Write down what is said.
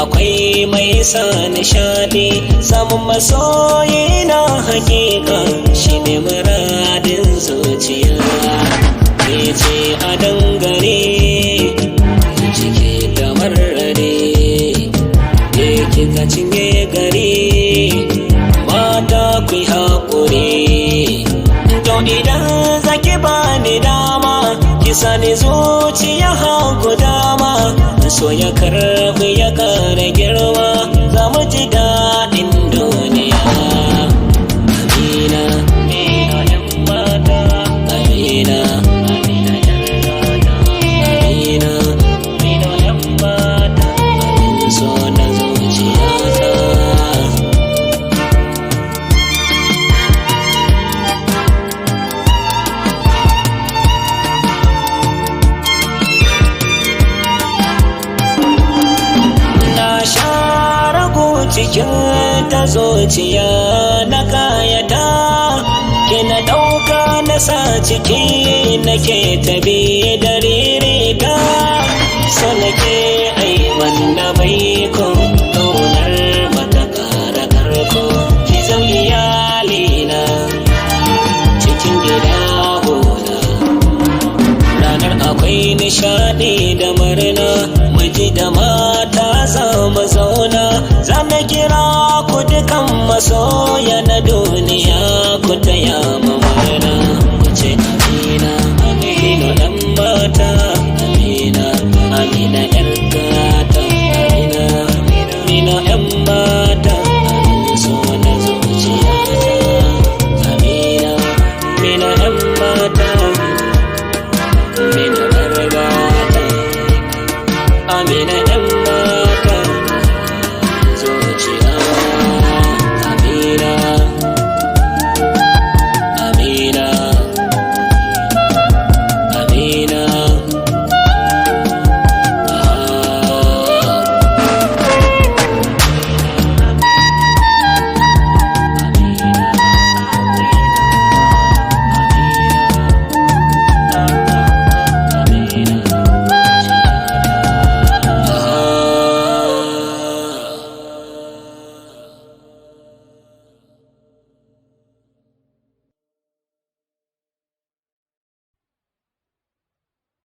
akwai mai sa nishadi, samun masoyi na hakika shi ne muradin zuciya. Ke ce a dangare cike da marare, ke kika cinye gari mata ku yi haƙuri. To idan zaki bani dama ki sani zuciya hagu dama, so ya karbi ya kara girma, za mu ji daɗin duniya. Amina, Amina ‘yan mata, Amina, Amina ‘yan gata, Amina, Amina ‘yan mata, abin so na zuciyata. Cikin ta zuciya na kayata, kina ɗauka na sa ciki nake tabi da ririta, so nake ai wanda bai ko ƙaunar mata ƙara karko, ki zan iyalina cikin gida hula. Ranar akwai nishaɗi da murna, miji da mata za mu zauna, za na kira ku dukan masoya na duniya ku taya mu